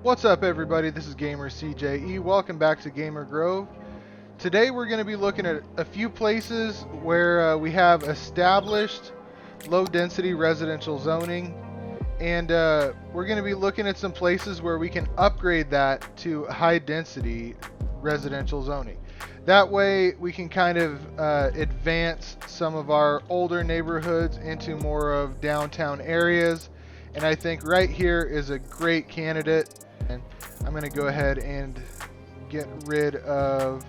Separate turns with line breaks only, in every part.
What's up, everybody? This is Gamer CJE. Welcome back to Gamer Grove. Today we're going to be looking at a few places where we have established low density residential zoning, and we're going to be looking at some places where we can upgrade that to high density residential zoning. That way we can kind of advance some of our older neighborhoods into more of downtown areas, and I think right here is a great candidate. And I'm going to go ahead and get rid of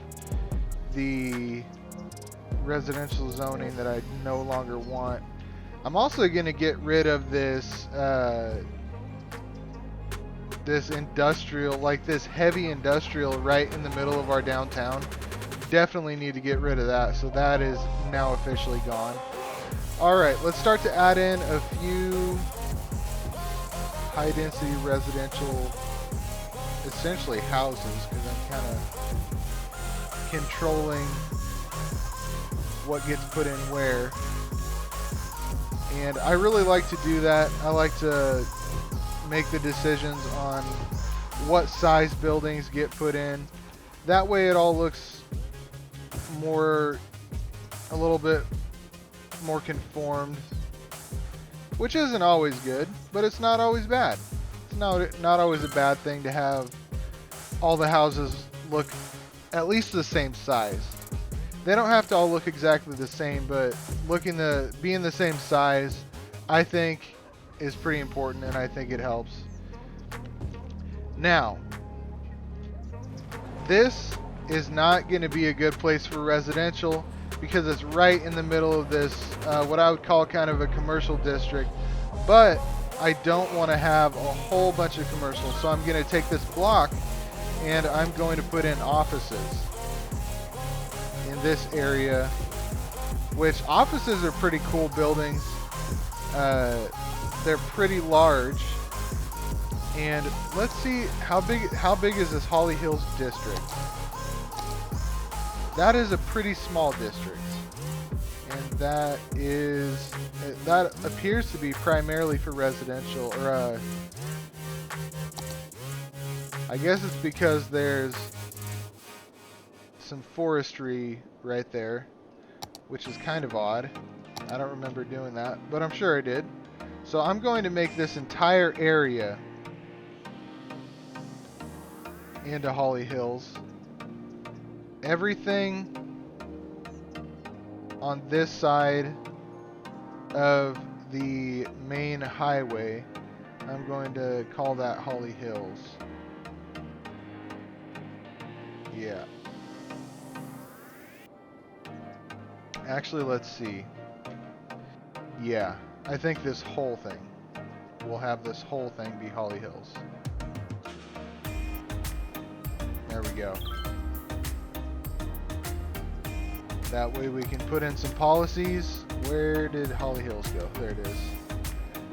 the residential zoning that I no longer want. I'm also going to get rid of this this industrial, like this heavy industrial right in the middle of our downtown. Definitely need to get rid of that, so that is now officially gone. Alright, let's start to add in a few high density residential, essentially houses, because I'm kind of controlling what gets put in where. And I really like to do that. I like to make the decisions on what size buildings get put in. That way it all looks more, a little bit more conformed, which isn't always good, but it's not always bad. It's not always a bad thing to have all the houses look at least the same size. They don't have to all look exactly the same, but being the same size, I think is pretty important, and I think it helps. Now, this is not going to be a good place for residential because it's right in the middle of this, what I would call kind of a commercial district, but I don't want to have a whole bunch of commercials, so I'm going to take this block and I'm going to put in offices in this area, which offices are pretty cool buildings. They're pretty large, and let's see how big is this Holly Hills district. That is a pretty small district, and that appears to be primarily for residential, or I guess it's because there's some forestry right there, which is kind of odd. I don't remember doing that, but I'm sure I did. So I'm going to make this entire area into Holly Hills. Everything on this side of the main highway, I'm going to call that Holly Hills. Yeah. Actually, let's see. Yeah, I think this whole thing, we'll have this whole thing be Holly Hills. There we go. That way we can put in some policies. Where did Holly Hills go? There it is.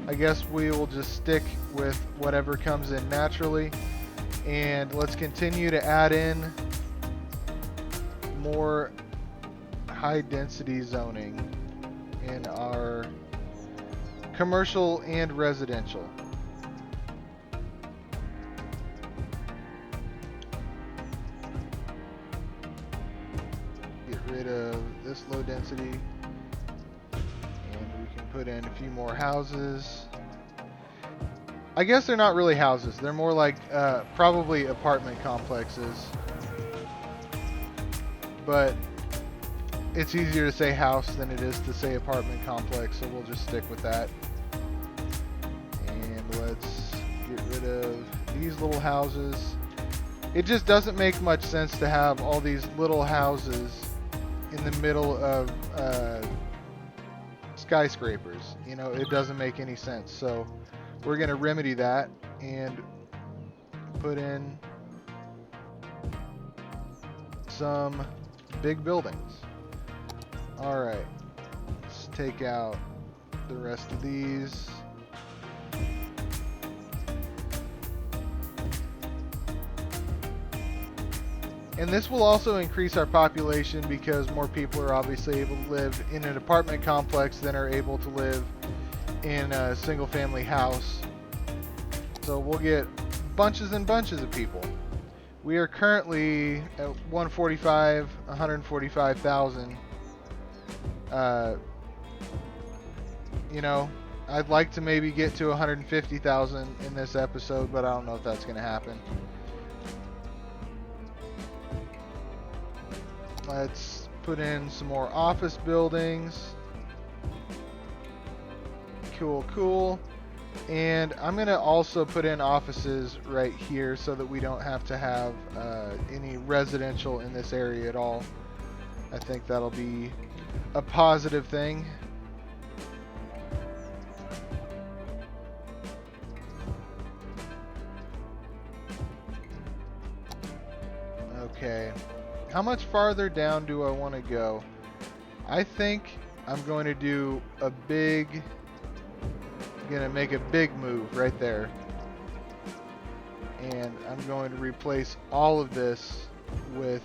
I guess we will just stick with whatever comes in naturally. And let's continue to add in more high density zoning in our commercial and residential. Get rid of this low density, and we can put in a few more houses. I guess they're not really houses, they're more like probably apartment complexes, but it's easier to say house than it is to say apartment complex, so we'll just stick with that. And let's get rid of these little houses. It just doesn't make much sense to have all these little houses in the middle of skyscrapers. You know, it doesn't make any sense. So we're going to remedy that and put in some big buildings. Alright, let's take out the rest of these. And this will also increase our population because more people are obviously able to live in an apartment complex than are able to live in a single family house. So we'll get bunches and bunches of people. We are currently at 145,000. You know, I'd like to maybe get to 150,000 in this episode, but I don't know if that's going to happen. Let's put in some more office buildings. Cool, cool. And I'm going to also put in offices right here so that we don't have to have any residential in this area at all. I think that'll be a positive thing. Okay. How much farther down do I want to go? I think I'm going to do a big... gonna make a big move right there, and I'm going to replace all of this with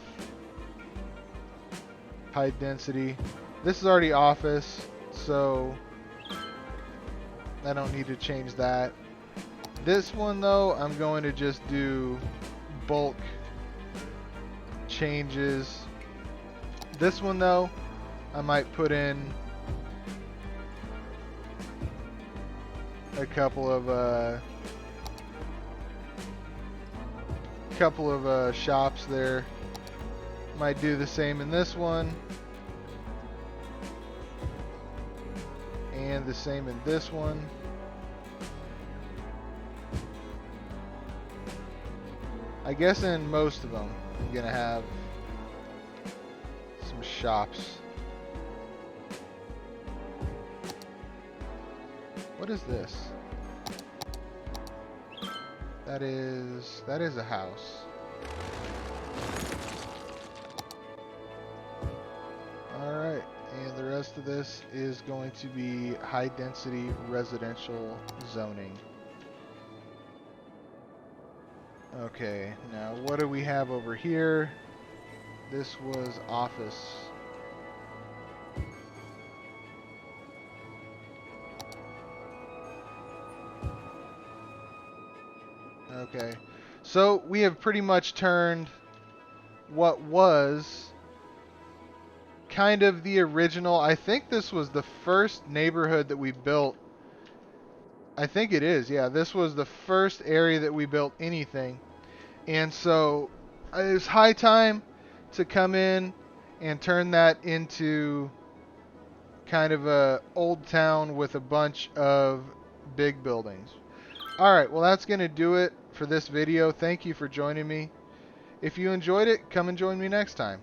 high density. This is already office, so I don't need to change that. This one though, I'm going to just do bulk changes. This one though, I might put in a couple of shops there. Might do the same in this one, and the same in this one. I guess in most of them I'm gonna have some shops. What is this? That is a house. Alright, and the rest of this is going to be high density residential zoning. Okay, now what do we have over here? This was office. Okay, so we have pretty much turned what was kind of the original. I think this was the first neighborhood that we built. I think it is, yeah. This was the first area that we built anything. And so it's high time to come in and turn that into kind of a old town with a bunch of big buildings. Alright, well that's going to do it for this video. Thank you for joining me. If you enjoyed it, come and join me next time.